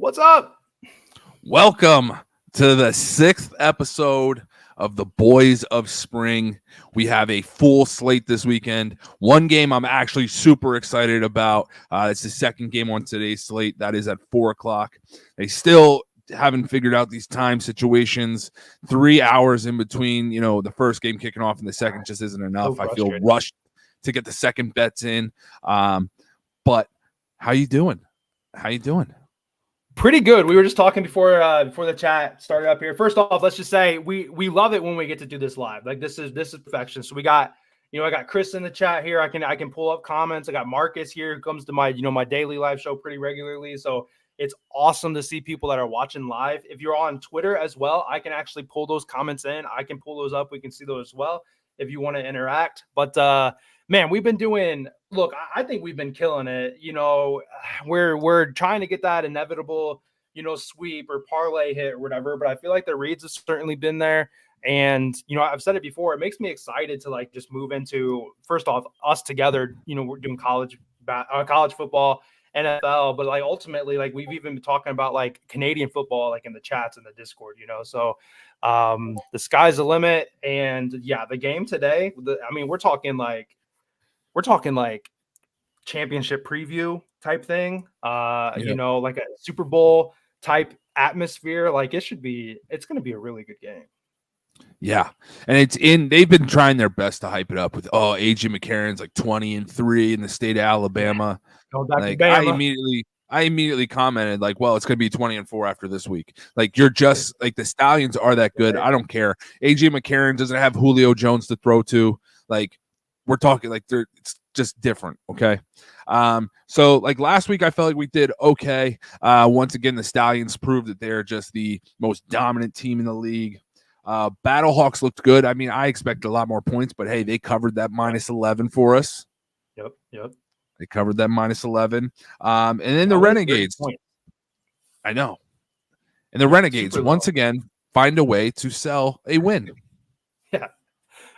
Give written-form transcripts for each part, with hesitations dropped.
What's up? Welcome to the 6th episode of the Boys of Spring. We have a full slate this weekend. One game I'm actually super excited about. It's the second game on today's slate. That is at 4 o'clock. They still haven't figured out these time situations. 3 hours in between, the first game kicking off and the second just isn't enough. So I feel rushed to get the second bets in. But how you doing? Pretty good. We were just talking before the chat started up here. First off, let's just say we love it when we get to do this live. Like this is perfection. So we got, I got Chris in the chat here. I can pull up comments. I got Marcus here who comes to my, my daily live show pretty regularly. So it's awesome to see people that are watching live. If you're on Twitter as well, I can actually pull those comments in. I can pull those up. We can see those as well if you want to interact. But man, we've been doing. Look, I think we've been killing it. We're trying to get that inevitable, sweep or parlay hit or whatever. But I feel like the reads have certainly been there. And, I've said it before. It makes me excited to like just move into, first off, us together. We're doing college football, NFL, but like ultimately, like we've even been talking about like Canadian football, like in the chats and the Discord. So the sky's the limit. And yeah, the game today. We're talking like championship preview type thing, like a Super Bowl type atmosphere. Like it's going to be a really good game. Yeah. And they've been trying their best to hype it up with, AJ McCarron's like 20-3 in the state of Alabama. Like I immediately commented like, well, it's going to be 20-4 after this week. Like you're just like the Stallions are that good. I don't care. AJ McCarron doesn't have Julio Jones to throw to. Like we're talking like it's just different. Okay. So like last week, I felt like we did okay. Once again, the Stallions proved that they're just the most dominant team in the league. Battlehawks looked good. I mean, I expected a lot more points, but hey, they covered that -11 for us. Yep. They covered that -11. And then the Renegades. I know. And the Renegades, once again, find a way to sell a win. Yeah.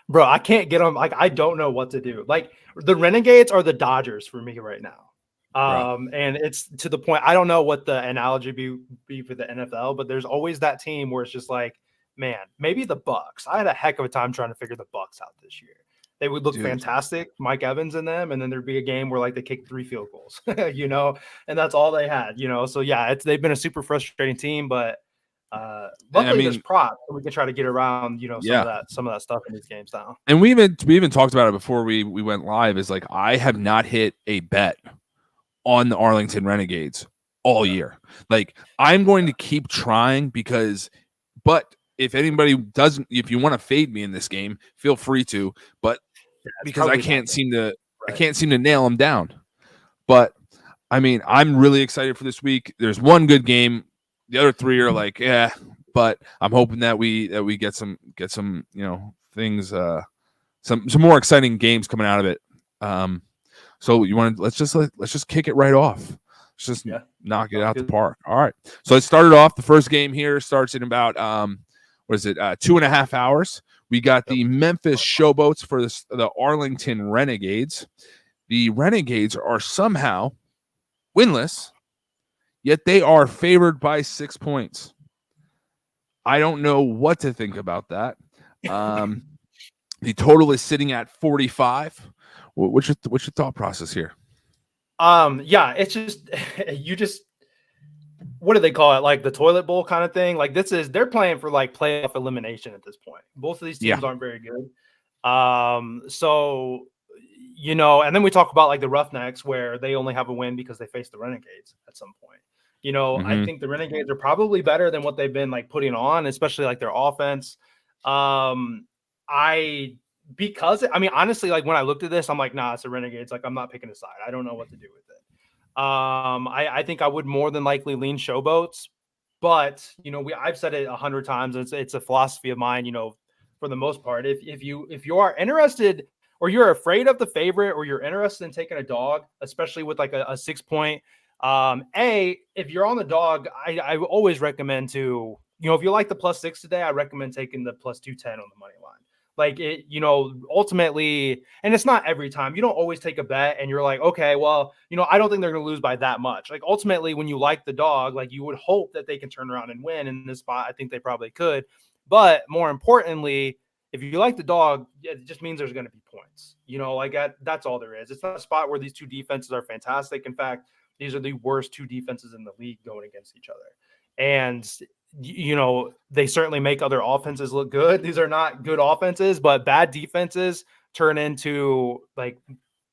Bro, I can't get them. Like, I don't know what to do. Like, the Renegades are the Dodgers for me right now. And it's to the point, I don't know what the analogy be for the NFL, but there's always that team where it's just like, man, maybe the Bucks. I had a heck of a time trying to figure the Bucks out this year. They would look fantastic, Mike Evans in them, and then there'd be a game where like they kicked 3 field goals, and that's all they had, So yeah, they've been a super frustrating team, but luckily there's props so we can try to get around, some of that stuff in these games now. And we even talked about it before we went live. Is like I have not hit a bet on the Arlington Renegades all year. Like I'm going to keep trying but if anybody doesn't, if you want to fade me in this game, feel free to. But because I can't seem to nail them down. But I mean, I'm really excited for this week. There's one good game. The other 3 are like, yeah. But I'm hoping that we get some things, some more exciting games coming out of it. So let's just kick it right off. Let's just knock it out the park. All right. So it started off. The first game here starts in about 2.5 hours. We got the Memphis Showboats for the Arlington Renegades. The Renegades are somehow winless, yet they are favored by 6 points. I don't know what to think about that. The total is sitting at 45. What's your thought process here? Yeah, it's just what do they call it? Like the toilet bowl kind of thing. Like they're playing for like playoff elimination at this point. Both of these teams aren't very good. So and then we talk about like the Roughnecks where they only have a win because they face the Renegades at some point. I think the Renegades are probably better than what they've been like putting on, especially like their offense. Honestly, like when I looked at this, I'm like, nah, it's the Renegades. Like I'm not picking a side. I don't know what to do with it. I think I would more than likely lean Showboats, but I've said it 100 times. It's a philosophy of mine. For the most part, if you are interested or you're afraid of the favorite or you're interested in taking a dog, especially with like a 6 point, if you're on the dog, I always recommend to if you like the +6 today, I recommend taking the +210 on the money line. Like it, ultimately, and it's not every time. You don't always take a bet and you're like, okay, well, I don't think they're going to lose by that much. Like ultimately, when you like the dog, like you would hope that they can turn around and win in this spot. I think they probably could. But more importantly, if you like the dog, it just means there's going to be points. Like that's all there is. It's not a spot where these two defenses are fantastic. In fact, these are the worst two defenses in the league going against each other. And they certainly make other offenses look good. These are not good offenses, but bad defenses turn into like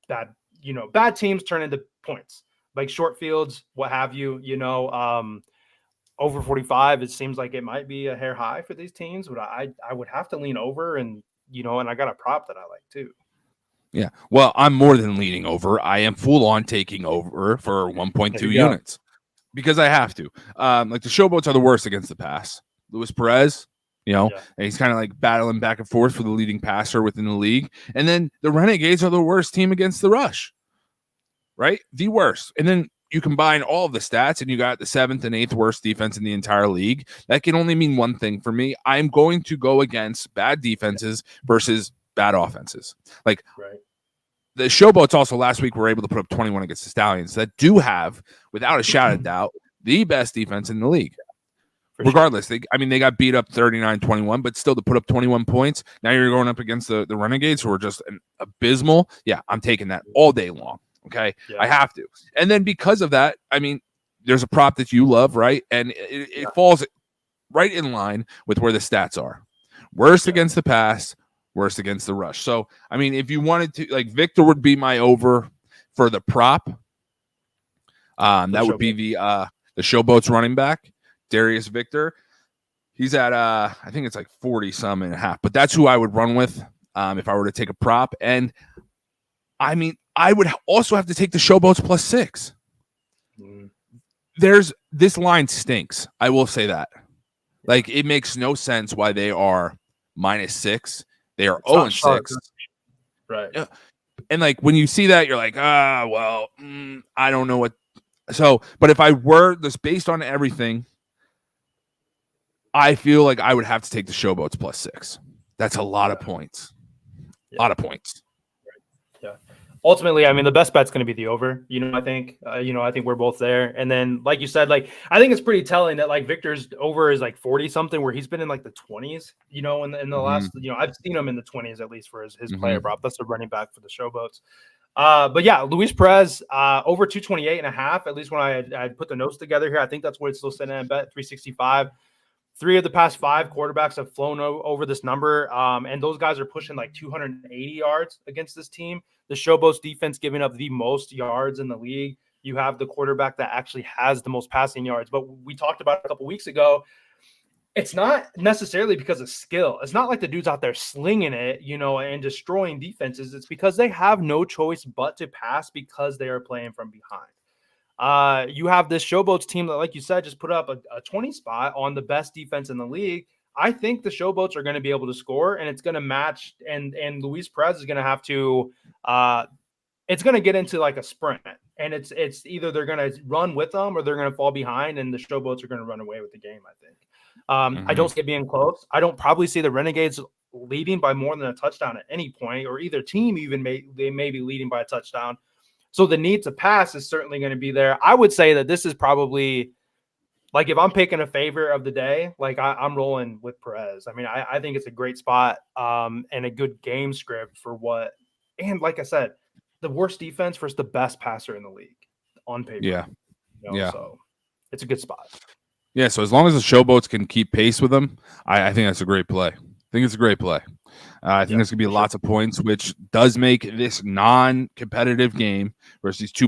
bad teams turn into points, like short fields, what have you. Over 45, it seems like it might be a hair high for these teams, but I would have to lean over, and I got a prop that I like too. Yeah. Well, I'm more than leaning over. I am full on taking over for 1.2 units because I have to. Like the Showboats are the worst against the pass. Luis Perez, and he's kind of like battling back and forth for the leading passer within the league. And then the Renegades are the worst team against the rush, right? The worst. And then you combine all of the stats and you got the 7th and 8th worst defense in the entire league. That can only mean one thing for me. I'm going to go against bad defenses versus bad offenses. Like the Showboats also last week were able to put up 21 against the Stallions that do have, without a shadow of doubt, the best defense in the league. Regardless, they got beat up 39-21, but still to put up 21 points. Now you're going up against the Renegades who are just abysmal. Yeah, I'm taking that all day long. Okay, I have to. And then because of that, there's a prop that you love, right? And it falls right in line with where the stats are. Worst against the pass, worst against the rush. So, if you wanted to, like, Victor would be my over for the prop. That would be the Showboats running back, Darius Victor. He's at, I think it's like 40-some and a half. But that's who I would run with if I were to take a prop. And, I would also have to take the Showboats +6. This line stinks. I will say that. Like, it makes no sense why they are -6. They are 0-6. Right. Yeah. And like when you see that, you're like, I don't know what. So, but if I were just based on everything, I feel like I would have to take the Showboats +6. That's a lot of points. A lot of points. Yeah. Ultimately, the best bet's going to be the over. I think, I think we're both there. And then, like you said, like I think it's pretty telling that like Victor's over is like 40 something, where he's been in like the 20s. In the last, I've seen him in the 20s at least for his player prop. That's the running back for the Showboats. But yeah, Luis Perez over 228.5. At least when I put the notes together here, I think that's what it's still sitting at bet 365. 3 of the past 5 quarterbacks have flown over this number, and those guys are pushing like 280 yards against this team. The Showboats defense giving up the most yards in the league. You have the quarterback that actually has the most passing yards. But we talked about it a couple weeks ago. It's not necessarily because of skill. It's not like the dude's out there slinging it, and destroying defenses. It's because they have no choice but to pass because they are playing from behind. You have this Showboats team that, like you said, just put up a 20 spot on the best defense in the league. I think the Showboats are going to be able to score, and it's going to match. And Luis Perez is going to have to. It's going to get into like a sprint, and it's either they're going to run with them or they're going to fall behind, and the Showboats are going to run away with the game. I think. I don't see it being close. I don't probably see the Renegades leading by more than a touchdown at any point, or either team they may be leading by a touchdown. So the need to pass is certainly going to be there. I would say that this is probably, like, if I'm picking a favorite of the day, like I'm rolling with Perez. I think it's a great spot and a good game script for what, and like I said, the worst defense versus the best passer in the league on paper. Yeah. So it's a good spot. Yeah. So as long as the Showboats can keep pace with them, I think that's a great play. I think it's a great play. I think there's going to be lots of points, which does make this non-competitive game versus these two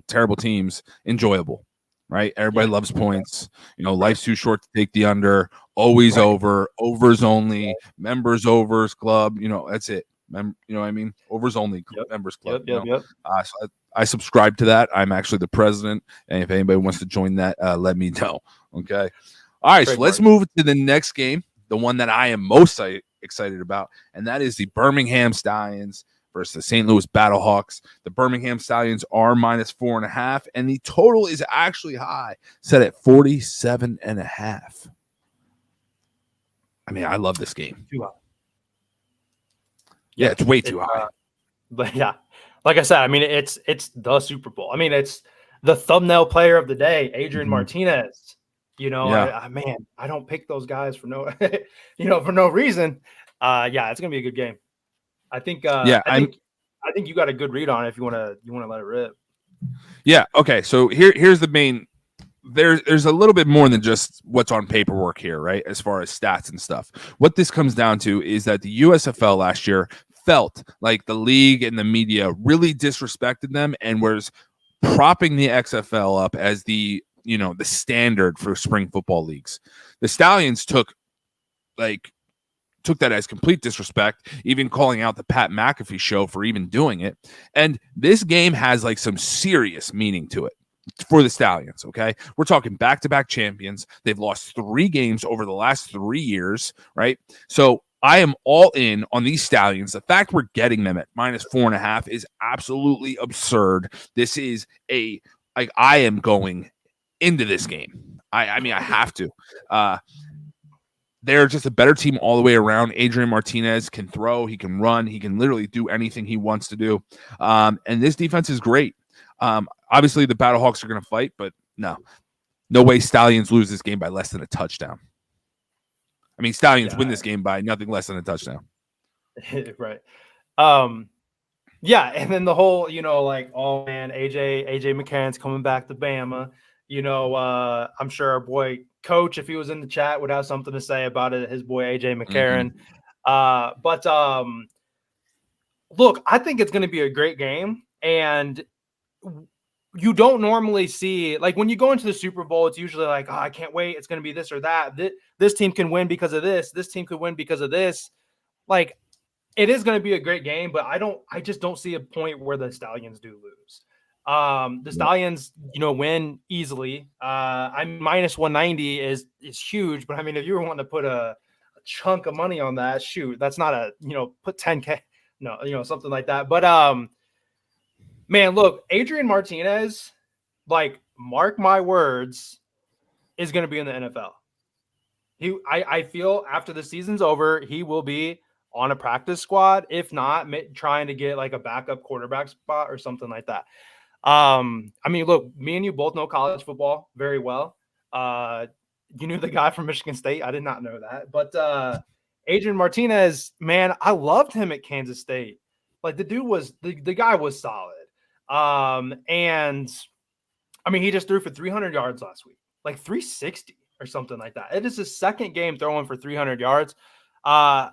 terrible teams enjoyable, right? Everybody loves points. Life's too short to take the under. Always over. Overs only. Members overs club. That's it. Overs only members club. Yep. So I subscribe to that. I'm actually the president, and if anybody wants to join that, let me know. Okay. All right. So let's move to the next game. The one that I am most excited about, and that is the Birmingham Stallions versus the St. Louis Battlehawks. The Birmingham Stallions are -4.5, and the total is actually high, set at 47.5. I love this game. Yeah, it's way too high. But yeah, like I said, I mean, it's the Super Bowl. I mean, it's the thumbnail player of the day, Adrian Martinez. You know, Yeah. man, I don't pick those guys for no, for no reason. Yeah, it's gonna be a good game. I think. I think you got a good read on it if you want to let it rip. Yeah. Okay. So here's the main. There's a little bit more than just what's on paperwork here, right? As far as stats and stuff. What this comes down to is that the USFL last year felt like the league and the media really disrespected them and was propping the XFL up as the standard for spring football leagues. The Stallions took that as complete disrespect, even calling out the Pat McAfee show for even doing it. And this game has like some serious meaning to it for the Stallions, okay? We're talking back-to-back champions. They've lost 3 games over the last 3 years, right? So I am all in on these Stallions. The fact we're getting them at -4.5 is absolutely absurd. This is I am going into this game. I mean, I have to. They're just a better team all the way around. Adrian Martinez can throw, he can run, he can literally do anything he wants to do. And this defense is great. Obviously, the Battlehawks are going to fight, but no way Stallions lose this game by less than a touchdown. I mean, Stallions win this game by nothing less than a touchdown. Right. Yeah, and then the whole, oh man, AJ McCarron's coming back to Bama. I'm sure our boy Coach, if he was in the chat, would have something to say about it. His boy AJ McCarron. But look, I think it's going to be a great game, and you don't normally see, like, when you go into the Super Bowl, it's usually like, oh, I can't wait, it's going to be this or that. This team can win because of this. This team could win because of this. Like, it is going to be a great game, but I just don't see a point where the Stallions do lose. The Stallions, win easily. I'm -190 is huge, but I mean, if you were wanting to put a chunk of money on that, shoot, that's not put 10K, no, something like that. But man, look, Adrian Martinez, like, mark my words, is going to be in the NFL. I feel after the season's over, he will be on a practice squad, if not trying to get like a backup quarterback spot or something like that. I mean, look, me and you both know college football very well. You knew the guy from Michigan State. I did not know that. But Adrian Martinez, man, I loved him at Kansas State. Like, the dude was the guy was solid. And I mean, he just threw for 300 yards last week, like 360 or something like that. It is his second game throwing for 300 yards. The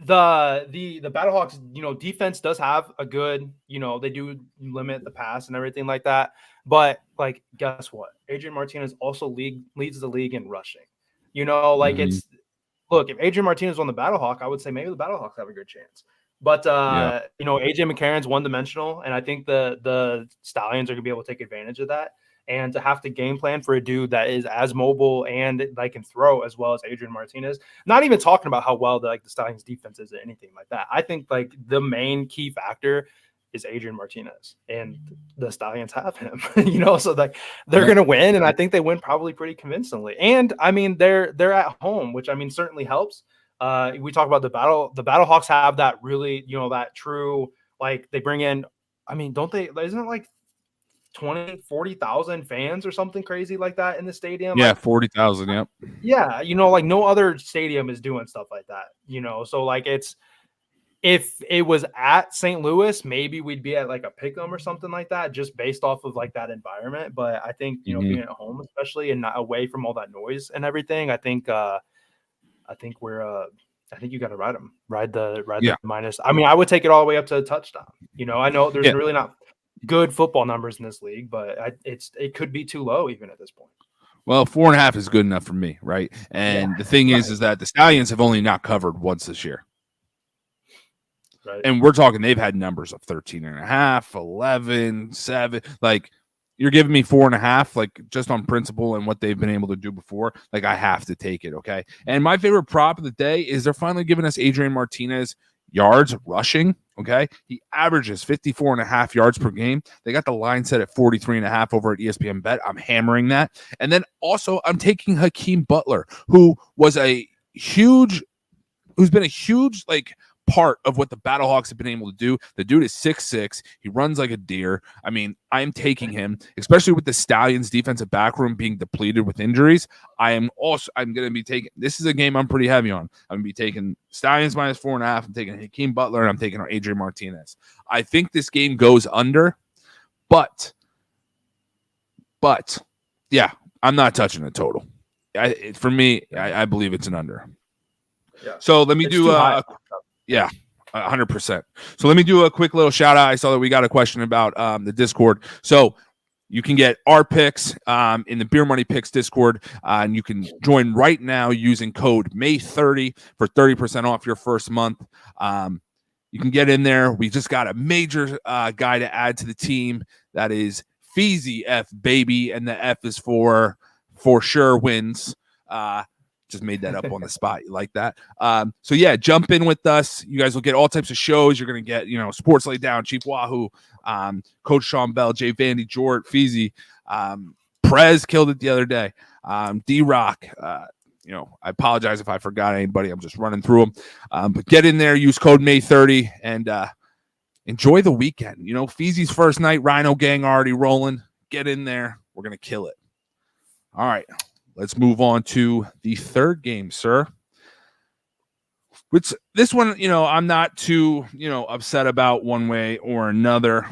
Battlehawks, defense does have a good, they do limit the pass and everything like that. But, like, guess what? Adrian Martinez also leads the league in rushing. It's, look, if Adrian Martinez won the Battlehawk, I would say maybe the Battlehawks have a good chance. But AJ McCarron's one-dimensional, and I think the Stallions are gonna be able to take advantage of that. And to have to game plan for a dude that is as mobile and like can throw as well as Adrian Martinez, not even talking about how well the Stallions defense is or anything like that. I think like the main key factor is Adrian Martinez, and the Stallions have him, so like they're going to win. And I think they win probably pretty convincingly. And I mean, they're at home, which I mean, certainly helps. We talk about the Battlehawks have that really, that true, like they bring in, I mean, don't they, isn't it like 40,000 fans or something crazy like that in the stadium? Yeah, like, 40,000. Yep. Yeah, like no other stadium is doing stuff like that. So like if it was at St. Louis, maybe we'd be at like a pick'em or something like that, just based off of like that environment. But I think being at home, especially, and not away from all that noise and everything, I think you got to ride the minus. I mean, I would take it all the way up to a touchdown. I know there's really not good football numbers in this league, but it could be too low even at this point. Well, 4.5 is good enough for me, right? And the thing is that the Stallions have only not covered once this year. Right. And we're talking they've had numbers of 13.5, 11, 7. Like, you're giving me 4.5, like, just on principle and what they've been able to do before. Like, I have to take it, okay? And my favorite prop of the day is they're finally giving us Adrian Martinez yards rushing, okay? He averages 54.5 yards per game. They got the line set at 43.5 over at ESPN Bet. I'm hammering that. And then also I'm taking Hakeem Butler, who's been a huge, like, part of what the Battlehawks have been able to do. The dude is 6'6". He runs like a deer. I mean, I'm taking him, especially with the Stallions defensive back room being depleted with injuries. I'm going to be taking, this is a game I'm pretty heavy on. I'm going to be taking Stallions -4.5. I'm taking Hakeem Butler, and I'm taking Adrian Martinez. I think this game goes under, but yeah, I'm not touching the total. For me, I believe it's an under. Yeah. So let me do 100%. So let me do a quick little shout out. I saw that we got a question about the Discord. So you can get our picks in the Beer Money Picks Discord, and you can join right now using code May30 for 30% off your first month. You can get in there. We just got a major guy to add to the team. That is Feezy F baby, and the F is for sure wins. Just made that up on the spot. You like that? So yeah, jump in with us. You guys will get all types of shows. You're gonna get, Sports Lay Down, Chief Wahoo, Coach Sean Bell, Jay Vandy, Jort, Feezy, Prez killed it the other day. D-Rock. I apologize if I forgot anybody. I'm just running through them. But get in there, use code May30, and enjoy the weekend. Feezy's first night, Rhino Gang already rolling. Get in there. We're gonna kill it. All right. Let's move on to the third game, sir. Which this one, I'm not too, upset about one way or another.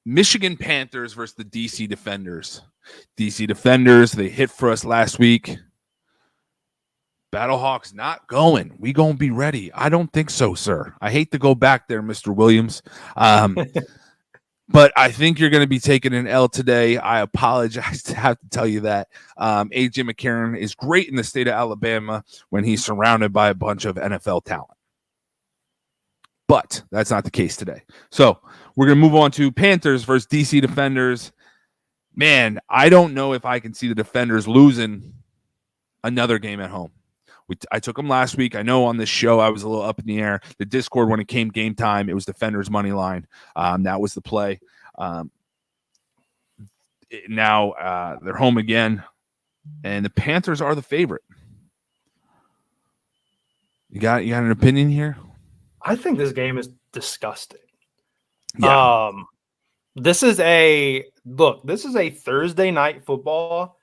Michigan Panthers versus the DC Defenders. DC Defenders, they hit for us last week. Battlehawks not going. We gonna be ready. I don't think so, sir. I hate to go back there, Mr. Williams. But I think you're going to be taking an L today. I apologize to have to tell you that. A.J. McCarron is great in the state of Alabama when he's surrounded by a bunch of NFL talent. But that's not the case today. So we're going to move on to Panthers versus DC Defenders. Man, I don't know if I can see the Defenders losing another game at home. I took them last week. I know on this show I was a little up in the air. The Discord, when it came game time, it was Defenders money line. That was the play. Now they're home again, and the Panthers are the favorite. You got an opinion here? I think this game is disgusting. Yeah. This is a Thursday night football.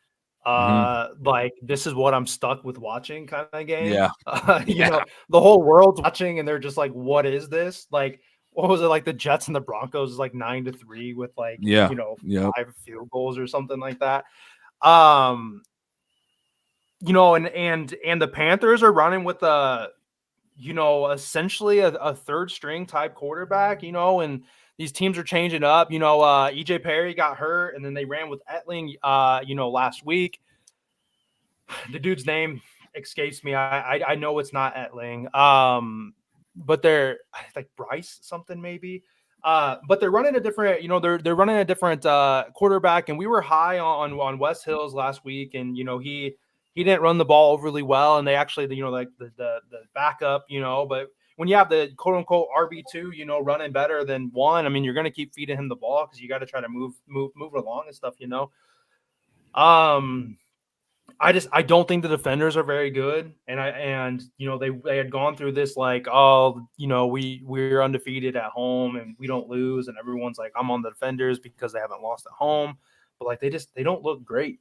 Like, this is what I'm stuck with watching kind of game. Yeah. The whole world's watching and they're just like, what is this? Like, what was it, like the Jets and the Broncos is like 9-3 with 5 field goals or something like that. And the Panthers are running with essentially a third string type quarterback, and these teams are changing up. EJ Perry got hurt, and then they ran with Etling, last week. The dude's name escapes me. I know it's not Etling. But they're like Bryce something maybe. But they're running a different, they're running a different quarterback, and we were high on Wes Hills last week, and he didn't run the ball overly well, and they actually, the backup, but when you have the quote unquote RB2, running better than one, I mean, you're going to keep feeding him the ball because you got to try to move along and stuff, I don't think the defenders are very good. And they had gone through this like, we're undefeated at home and we don't lose. And everyone's like, I'm on the defenders because they haven't lost at home, but like, they don't look great.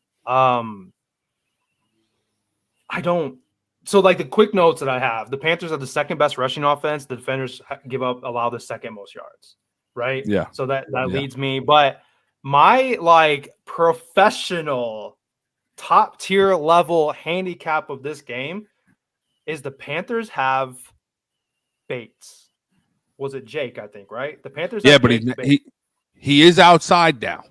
So like the quick notes that I have, the Panthers are the second best rushing offense. The defenders allow the second most yards. Right. Yeah. So that leads me, but my like professional top tier level handicap of this game is the Panthers have Bates. Was it Jake? I think, right? The Panthers. Yeah, but he is outside now.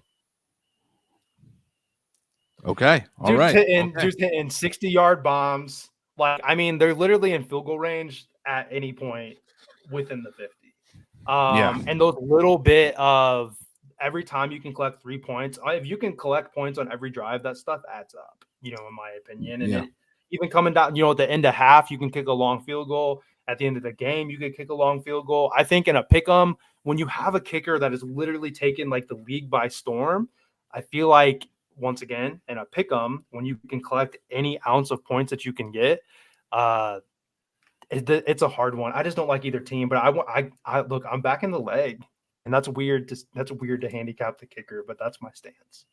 Okay. All right. Dude's hitting 60-yard bombs. Like, I mean, they're literally in field goal range at any point within the 50. And those little bit of every time you can collect 3 points, if you can collect points on every drive, that stuff adds up, in my opinion. And even coming down, at the end of half, you can kick a long field goal. At the end of the game, you can kick a long field goal. I think in a pick'em, when you have a kicker that is literally taken like the league by storm, I feel like, once again, in a pick'em, when you can collect any ounce of points that you can get, It's a hard one. I just don't like either team, but I look, I'm back in the leg, and that's weird to handicap the kicker, but that's my stance.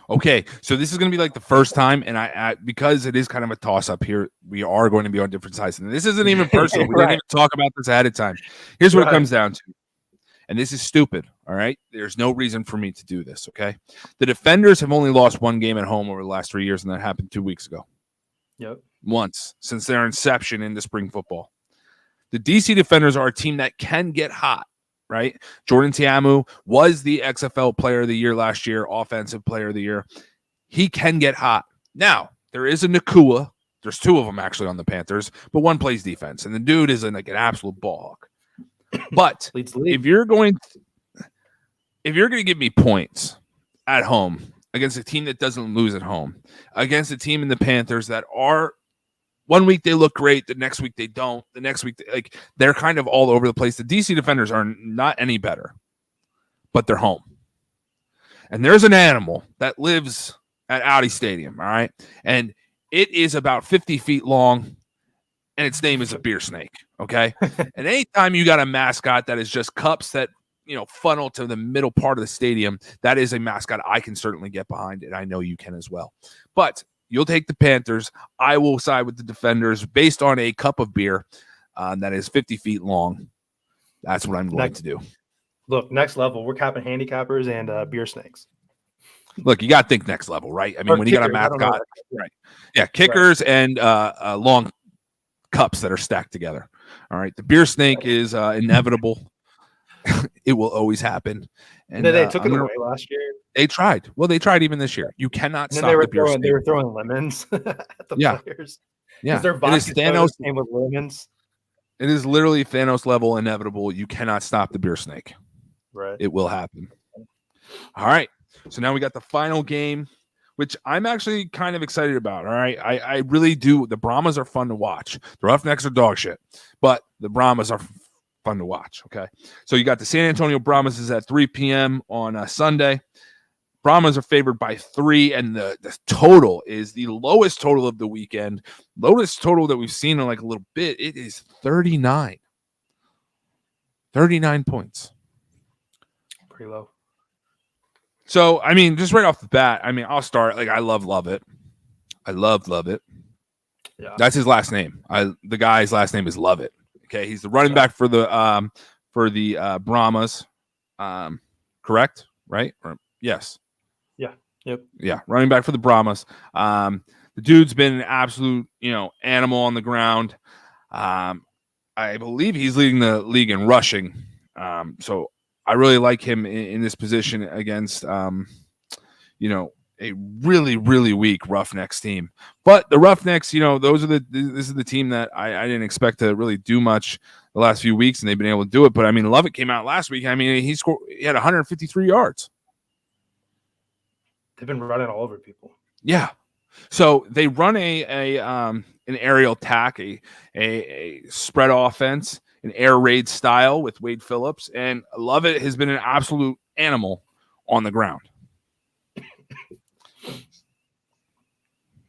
Okay, so this is going to be like the first time, and I because it is kind of a toss up here, we are going to be on different sides. And this isn't even personal. We didn't even talk about this ahead of time. Here's what it comes down to, and this is stupid. All right, there's no reason for me to do this. Okay, the Defenders have only lost one game at home over the last 3 years, and that happened 2 weeks ago. Yep, once since their inception into spring football. The DC Defenders are a team that can get hot. Right? Jordan Ta'amu was the XFL Player of the Year last year, Offensive Player of the Year. He can get hot. Now, there is a Nakua. There's 2 of them actually on the Panthers, but one plays defense, and the dude is like an absolute ball hawk. But if you're going to give me points at home against a team that doesn't lose at home, against a team in the Panthers that are 1 week they look great, the next week they don't. The next week, they're kind of all over the place. The DC Defenders are not any better, but they're home. And there's an animal that lives at Audi Stadium, all right? And it is about 50 feet long, and its name is a beer snake, okay? And anytime you got a mascot that is just cups that, funnel to the middle part of the stadium, that is a mascot I can certainly get behind, and I know you can as well. But you'll take the Panthers. I will side with the Defenders based on a cup of beer that is 50 feet long. That's what I'm going to do. Look, next level. We're capping handicappers and beer snakes. Look, you got to think next level, right? I mean, when you got a mascot, right? Yeah, kickers and long cups that are stacked together. All right, the beer snake is inevitable. It will always happen. And they took it away last year. They tried. Well, they tried even this year. You cannot stop the beer snake. They were throwing lemons at the players. Yeah, their vodka Thanos came with lemons. It is literally Thanos level inevitable. You cannot stop the beer snake. Right. It will happen. All right. So now we got the final game, which I'm actually kind of excited about. All right. I really do. The Brahmas are fun to watch. The Roughnecks are dog shit, but the Brahmas are fun to watch. Okay. So you got the San Antonio Brahmas is at 3 p.m. on Sunday. Brahmas are favored by 3, and the total is the lowest total of the weekend. Lowest total that we've seen in like a little bit. It is 39. 39 points. Pretty low. So, I mean, just right off the bat, I mean, I'll start. Like, I love it. I love it. Yeah. That's his last name. The guy's last name is Lovett. Okay. He's the running back for the Brahmas. Correct? Right? Yes. Yeah. Yep. Yeah. Running back for the Brahmas. The dude's been an absolute, animal on the ground. I believe he's leading the league in rushing. So I really like him in this position against, a really, really weak Roughnecks team. But the Roughnecks, this is the team that I didn't expect to really do much the last few weeks, and they've been able to do it. But I mean, Lovett came out last week. I mean, he had 153 yards. They've been running all over people. Yeah. So they run an aerial attack, a spread offense, an air raid style with Wade Phillips, and Lovett has been an absolute animal on the ground.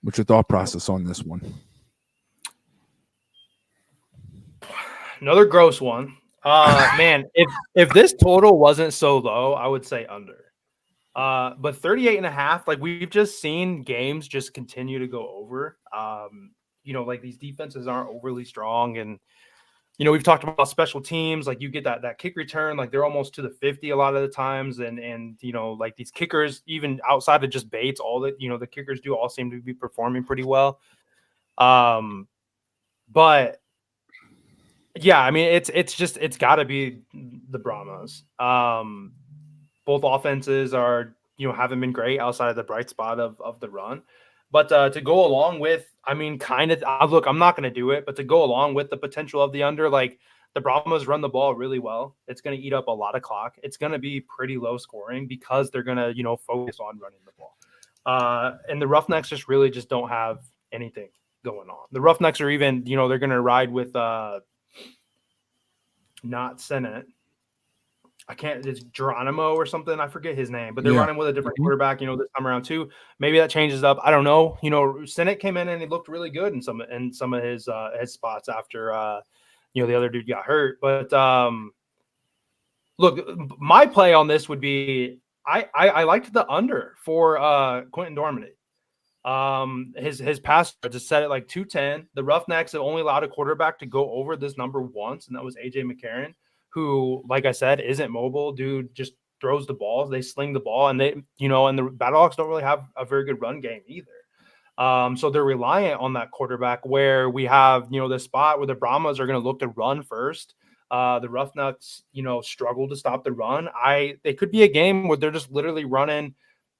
What's your thought process on this one? Another gross one. Man, if this total wasn't so low, I would say under. But 38.5, like we've just seen games just continue to go over. Like these defenses aren't overly strong, and we've talked about special teams. Like you get that kick return, like they're almost to the 50 a lot of the times, and like these kickers, even outside of just Bates, all that the kickers do all seem to be performing pretty well. But yeah, I mean it's got to be the Brahmas. Both offenses are, haven't been great outside of the bright spot of the run. But to go along with, I mean, look, I'm not going to do it, but to go along with the potential of the under, like the Brahmas run the ball really well. It's going to eat up a lot of clock. It's going to be pretty low scoring because they're going to, focus on running the ball. And the Roughnecks just don't have anything going on. The Roughnecks are even, they're going to ride with not Senate. I can't. It's Geronimo or something. I forget his name, but they're Yeah. running with a different quarterback. This time around too. Maybe that changes up. I don't know. Senate came in and he looked really good in some of his spots after the other dude got hurt. But look, my play on this would be I liked the under for Quentin Dormady. His pass just set at like 210. The Roughnecks have only allowed a quarterback to go over this number once, and that was AJ McCarron, who, like I said, isn't mobile. Dude just throws the balls. They sling the ball, and and the Battlehawks don't really have a very good run game either. So they're reliant on that quarterback where we have, the spot where the Brahmas are going to look to run first. The Roughnecks, struggle to stop the run. It could be a game where they're just literally running,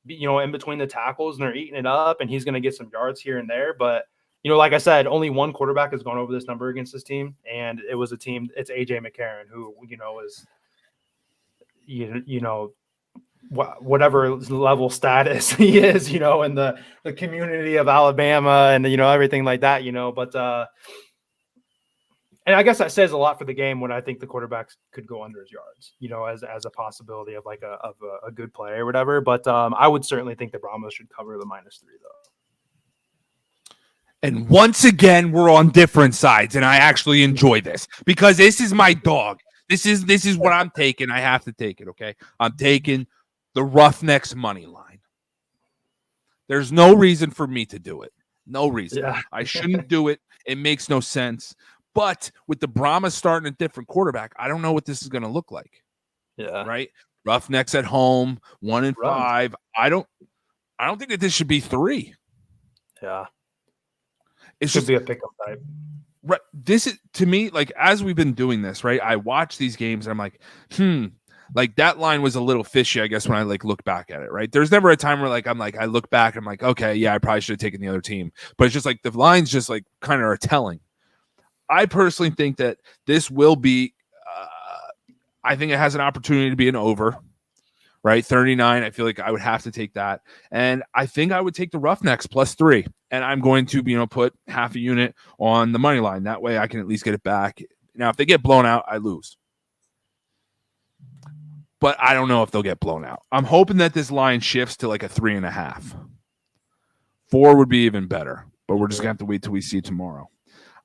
in between the tackles and they're eating it up, and he's going to get some yards here and there. But, like I said, only one quarterback has gone over this number against this team, and it was it's AJ McCarron, who, is, whatever level status he is, in the community of Alabama and, everything like that, but, and I guess that says a lot for the game when I think the quarterbacks could go under his yards, as a possibility of like a good play or whatever. But I would certainly think the Brahmas should cover the -3 though. And once again, we're on different sides, and I actually enjoy this because this is my dog. This is what I'm taking. I have to take it, okay? I'm taking the Roughnecks money line. There's no reason for me to do it. No reason. Yeah. I shouldn't do it. It makes no sense. But with the Brahmas starting a different quarterback, I don't know what this is going to look like. Yeah. Right? Roughnecks at home, 1-5. I don't think that this should be 3. Yeah. It should should be a pickup type. Right. This is, to me, like, as we've been doing this, right? I watch these games and I'm like, like that line was a little fishy, I guess, when I like look back at it, right? There's never a time where I look back and I'm like, okay, yeah, I probably should have taken the other team. But it's just like the lines just like kind of are telling. I personally think that this will be, I think it has an opportunity to be an over, right? 39. I feel like I would have to take that. And I think I would take the Roughnecks +3. And I'm going to, put half a unit on the money line. That way I can at least get it back. Now, if they get blown out, I lose. But I don't know if they'll get blown out. I'm hoping that this line shifts to like a 3.5. 4 would be even better. But we're just going to have to wait till we see tomorrow.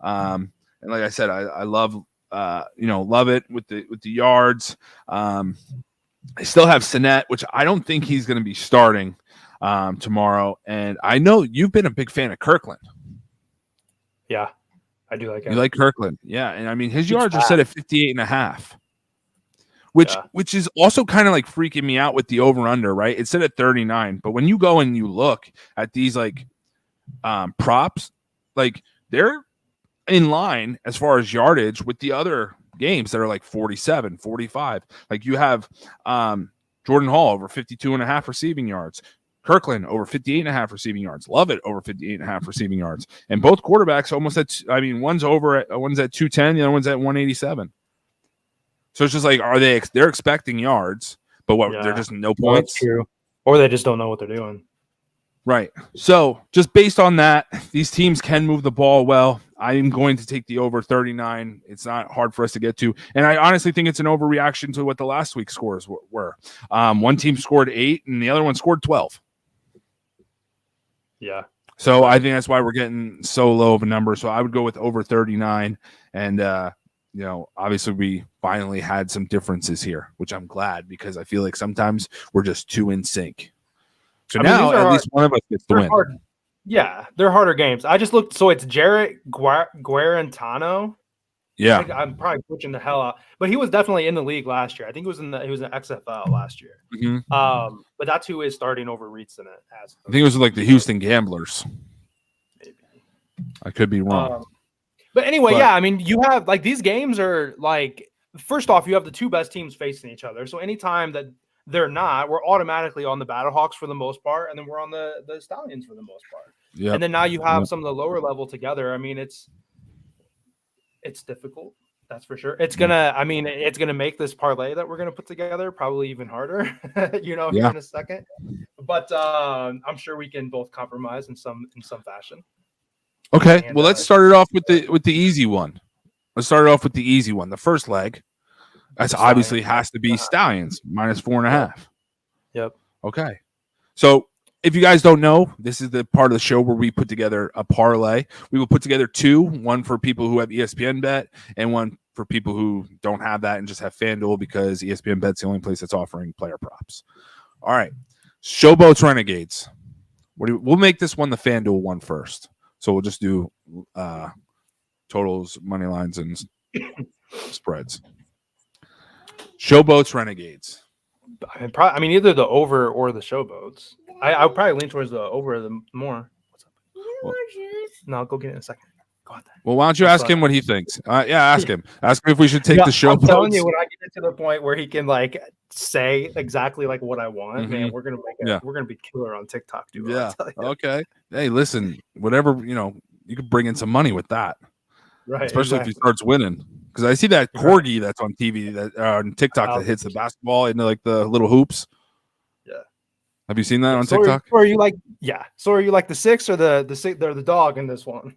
And like I said, I love, love it with the yards. I still have Sinet, which I don't think he's going to be starting tomorrow. And I know you've been a big fan of Kirkland. Yeah, I do like him. You like Kirkland. Yeah. And I mean, his yards are set at 58.5, which is also kind of like freaking me out with the over under, right? It's set at 39. But when you go and you look at these like props, like they're in line as far as yardage with the other games that are like 47, 45. Like you have Jordan Hall over 52.5 receiving yards. Kirkland over 58.5 receiving yards. Lovett over 58.5 receiving yards. And both quarterbacks almost one's at 210, the other one's at 187. So it's just like, they're expecting yards, but they're just no points. That's true. Or they just don't know what they're doing. Right. So just based on that, these teams can move the ball well. I'm going to take the over 39. It's not hard for us to get to. And I honestly think it's an overreaction to what the last week's scores were. One team scored 8 and the other one scored 12. Yeah. So I think that's why we're getting so low of a number. So I would go with over 39. And, obviously we finally had some differences here, which I'm glad because I feel like sometimes we're just too in sync. So now at least one of us gets the win. Hard. Yeah, they're harder games. I just looked. So it's Jarrett Guarantano. Yeah, I'm probably pushing the hell out, but he was definitely in the league last year. I think he was in XFL last year. Mm-hmm. But that's who is starting over Reeds in it. I think it was like the Houston Gamblers. Maybe I could be wrong. But anyway, yeah. I mean, you have like these games are like first off, you have the two best teams facing each other. So anytime that they're not, we're automatically on the Battlehawks for the most part, and then we're on the Stallions for the most part. Yeah. And then now you have some of the lower level together. I mean, it's difficult. That's for sure. It's gonna make this parlay that we're gonna put together probably even harder, here in a second. But I'm sure we can both compromise in some fashion. Okay. Well, let's start it off with the easy one. Let's start it off with the easy one. The first leg. That's The obviously Stallions. has to be Stallions minus 4.5. Yep. Okay. So if you guys don't know, this is the part of the show where we put together a parlay. We will put together two, one for people who have ESPN Bet and one for people who don't have that and just have FanDuel because ESPN Bet's the only place that's offering player props. All right. Showboats Renegades. We'll make this one the FanDuel one first. So we'll just do totals, money lines, and spreads. Showboats Renegades. I mean, either the over or the Showboats. I would probably lean towards the over the more. What's up? Well, No, I'll go get it in a second. Go ahead. Well, why don't you ask him what he thinks? Yeah, ask him. Ask him if we should take Yeah, the Showboats. I'm telling you, when I get to the point where he can like say exactly like what I want, man, we're gonna make it. We're gonna be killer on TikTok, dude. Yeah. Okay. Hey, listen, whatever you could bring in some money with that, right? Especially if he starts winning. Because I see that corgi that's on TV that on TikTok that hits the basketball into like the little hoops. Yeah. Have you seen that on so TikTok? Are you like So are you like the six or the dog in this one?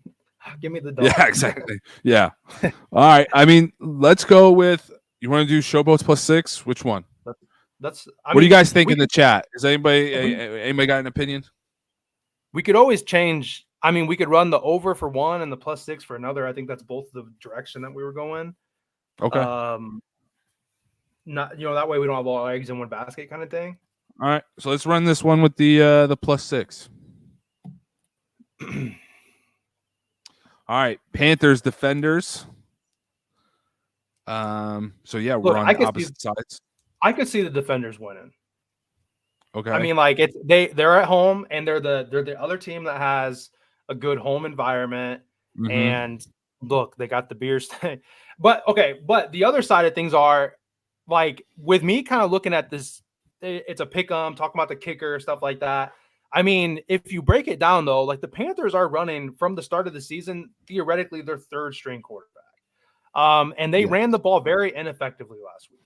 Give me the dog. Yeah, exactly. Yeah. All right. I mean, let's go with. You want to do Showboats plus 6? Which one? What do you guys think in the chat? Is anybody got an opinion? We could always change. I mean, we could run the over for one and the plus 6 for another. I think that's both the direction that we were going. Okay. Not that way we don't have all our eggs in one basket kind of thing. All right. So let's run this one with the plus 6. All right, Panthers Defenders. So yeah, we're on the opposite sides. I could see the Defenders winning. Okay. I mean, like they're at home and they're the other team that has a good home environment. And look, they got the beers. But the other side of things are like with me kind of looking at this, it's a pick 'em, talking about the kicker, stuff like that. I mean, if you break it down, though, like the Panthers are running from the start of the season, theoretically, their third string quarterback. And they ran the ball very ineffectively last week.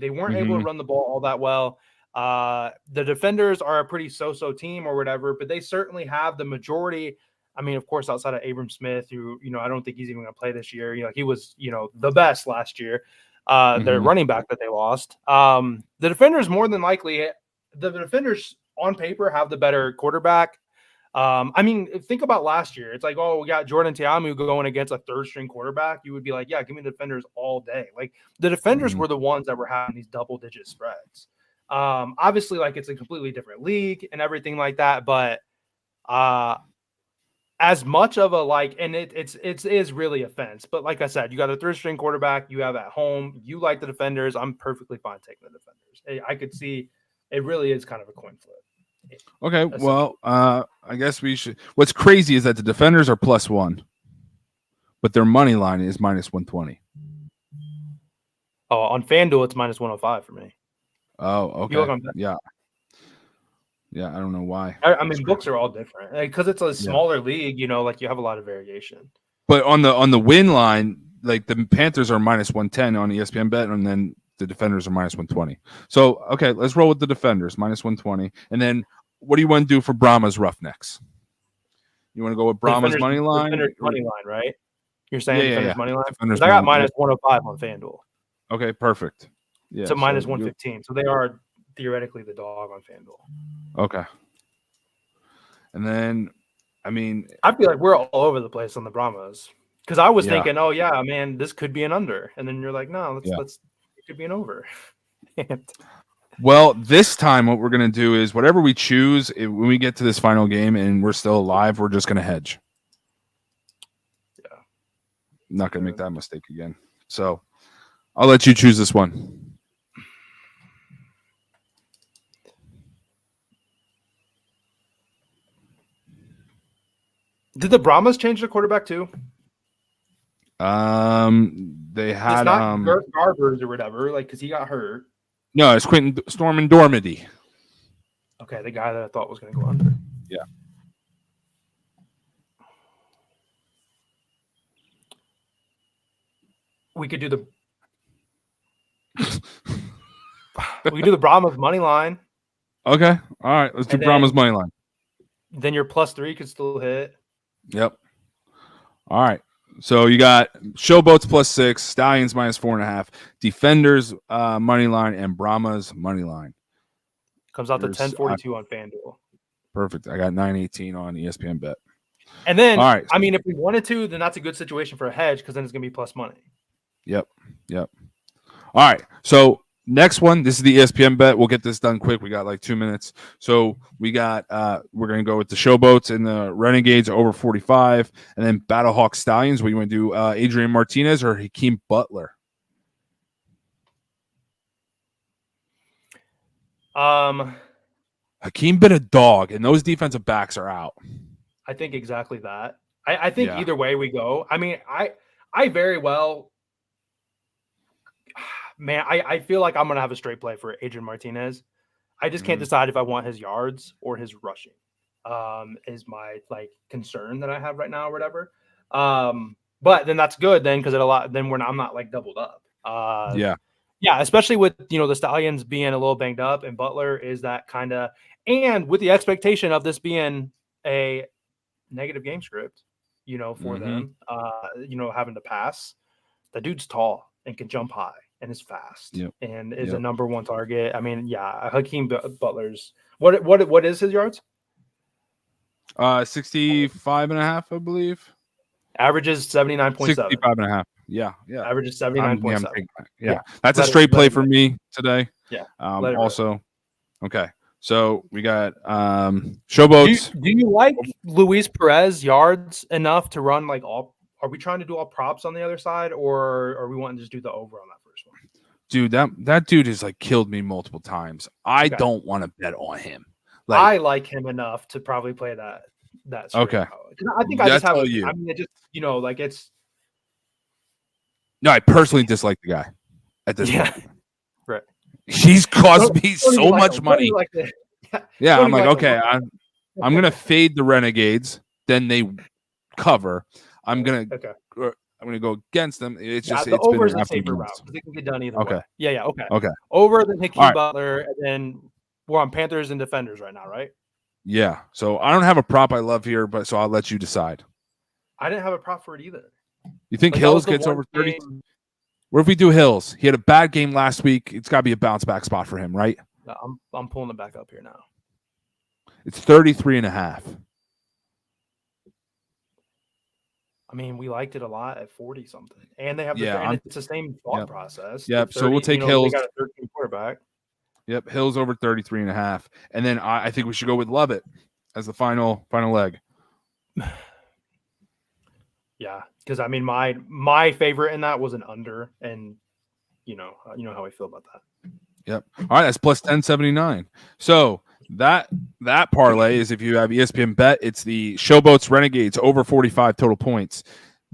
They weren't able to run the ball all that well. The Defenders are a pretty so-so team or whatever, but they certainly have the majority. I mean, of course, outside of Abram Smith, who, I don't think he's even going to play this year. He was, the best last year. Their running back that they lost. The Defenders more than likely, the Defenders on paper have the better quarterback. I mean, think about last year. It's like, oh, we got Jordan Ta'amu going against a third string quarterback. You would be like, yeah, give me the Defenders all day. Like the Defenders were the ones that were having these double digit spreads. Obviously, like it's a completely different league and everything like that. But as much of a and it is really a fence. But like I said, you got a third string quarterback. You have at home. You like the Defenders. I'm perfectly fine taking the Defenders. I could see it really is kind of a coin flip. Okay, well, I guess we should. What's crazy is that the Defenders are +1, but their money line is -120. Oh, on FanDuel, it's -105 for me. Oh, okay. Yeah. I don't know why. I mean, books are all different because it's a smaller league. Like you have a lot of variation. But on the win line, like the Panthers are -110 on ESPN Bet, and then the Defenders are -120. So, okay, let's roll with the Defenders, -120. And then what do you want to do for Brahma's Roughnecks? You want to go with Brahma's money line? Defenders money line, right? You're saying Defenders money line? Defenders I got -105 on FanDuel. Okay, perfect. Yeah. So -115. So they are theoretically the dog on FanDuel. Okay. And then, I mean, I feel like we're all over the place on the Brahmas because I was thinking, oh yeah, man, this could be an under, and then you're like, no, let's it could be an over. Well, this time what we're going to do is whatever we choose, when we get to this final game and we're still alive, we're just going to hedge. Yeah. I'm not going to make that mistake again. So I'll let you choose this one. Did the Brahmas change the quarterback too? They had it's not Garbers or whatever, like because he got hurt. No, it's Quentin Storm Dormady. Okay, the guy that I thought was going to go under. Yeah. We could do the Brahmas money line. Okay, all right, let's do Brahmas money line. Then your +3 could still hit. Yep. All right, So you got Showboats +6, Stallions -4.5, Defenders money line, and Brahmas money line. Comes out to 1042 on FanDuel. Perfect. I got 918 on ESPN Bet. And then, All right. I mean, if we wanted to, then that's a good situation for a hedge because then it's going to be plus money. Yep. All right. So next one, this is the ESPN Bet. We'll get this done quick. We got like 2 minutes. So we got we're gonna go with the Showboats and the Renegades over 45, and then Battlehawk Stallions. What you want to do? Adrian Martinez or Hakeem Butler? Hakeem been a dog, and those defensive backs are out. I think exactly that. I think either way we go. I mean, I very well. Man, I feel like I'm going to have a straight play for Adrian Martinez. I just can't decide if I want his yards or his rushing. Is my like concern that I have right now or whatever. But then that's good then because I'm not like doubled up. Yeah, especially with the Stallions being a little banged up and Butler is that kind of, and with the expectation of this being a negative game script, for them, having to pass. The dude's tall and can jump high and is fast and is a number one target. I mean, Hakeem Butler's what is his yards? 65.5, I believe. Averages 79.7. 65.5. Yeah. Averages 79.7. Yeah. That's a straight play for me today. Yeah. Also, okay. So we got Showboats. Do you like Luis Perez yards enough to run like all? Are we trying to do all props on the other side, or are we wanting to just do the over on that first one? Dude, that dude has like killed me multiple times. I don't want to bet on him. I like him enough to probably play that. Okay. I think I just have. I mean, it just like it's. No, I personally dislike the guy at this point. Right. He's cost me so much money. Yeah, I'm like, okay, I'm gonna fade the Renegades. Then they cover. I'm gonna go against them. It's just the over is a safer route because it can get done either way. Yeah. Okay. Over than Hakeem Butler, and then we're on Panthers and Defenders right now, right? Yeah. So I don't have a prop I love here, so I'll let you decide. I didn't have a prop for it either. You think Hills gets over 30? What if we do Hills? He had a bad game last week. It's got to be a bounce back spot for him, right? I'm pulling it back up here now. It's 33.5. I mean, we liked it a lot at 40 something, and they have and it's the same thought process. Yep. So we'll take Hills. They got a 13 quarterback. Yep. Hills over 33.5, and then I think we should go with Lovett as the final leg. Yeah, because I mean, my favorite in that was an under, and you know how I feel about that. Yep. All right, that's plus 1079. So that parlay is if you have ESPN Bet, it's the Showboats Renegades over 45 total points.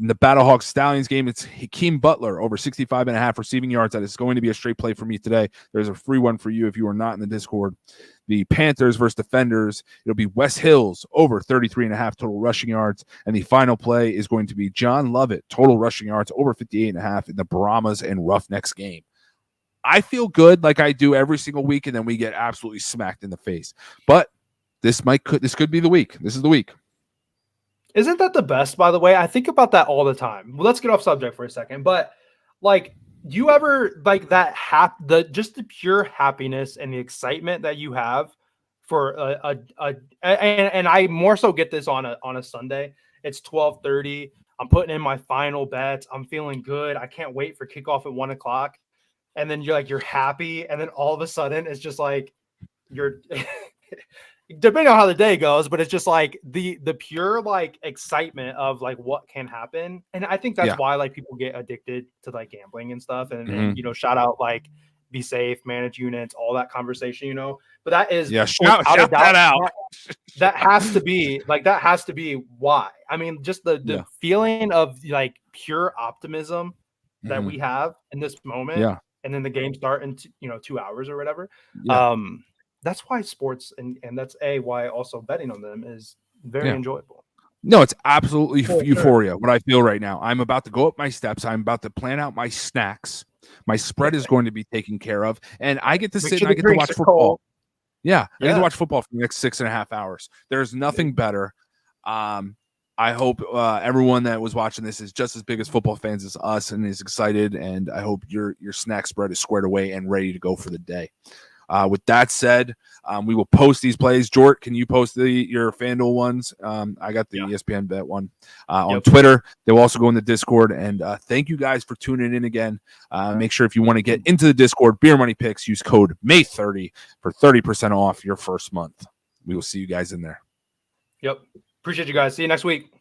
In the Battlehawks Stallions game, it's Hakeem Butler over 65.5 receiving yards. That is going to be a straight play for me today. There's a free one for you if you are not in the Discord. The Panthers versus Defenders, it'll be West Hills over 33.5 total rushing yards. And the final play is going to be John Lovett, total rushing yards over 58.5 in the Brahmas and Roughnecks game. I feel good like I do every single week, and then we get absolutely smacked in the face. But this could be the week. This is the week. Isn't that the best, by the way? I think about that all the time. Well, let's get off subject for a second. But like, do you ever like that just the pure happiness and the excitement that you have for and I more so get this on a Sunday. It's 12:30. I'm putting in my final bets. I'm feeling good. I can't wait for kickoff at 1:00. And then you're happy, and then all of a sudden it's just like you're depending on how the day goes, but it's just like the pure like excitement of like what can happen. And I think that's why like people get addicted to like gambling and stuff. And shout out like be safe, manage units, all that conversation, But that is shout that out. That has to be why. I mean, just the feeling of like pure optimism that we have in this moment. Yeah. And then the game start in 2 hours or whatever. Yeah. That's why sports and that's why also betting on them is very enjoyable. No, it's absolutely euphoria. What I feel right now, I'm about to go up my steps. I'm about to plan out my snacks. My spread is going to be taken care of, and I get to sit and I get to watch football. I get to watch football for the next 6.5 hours. There's nothing better. I hope everyone that was watching this is just as big as football fans as us and is excited. And I hope your snack spread is squared away and ready to go for the day. With that said, we will post these plays. Jort, can you post your FanDuel ones? I got the ESPN bet one on Twitter. They'll also go in the Discord. And thank you guys for tuning in again. Make sure if you want to get into the Discord, Beer Money Picks, use code May30 for 30% off your first month. We will see you guys in there. Yep. Appreciate you guys. See you next week.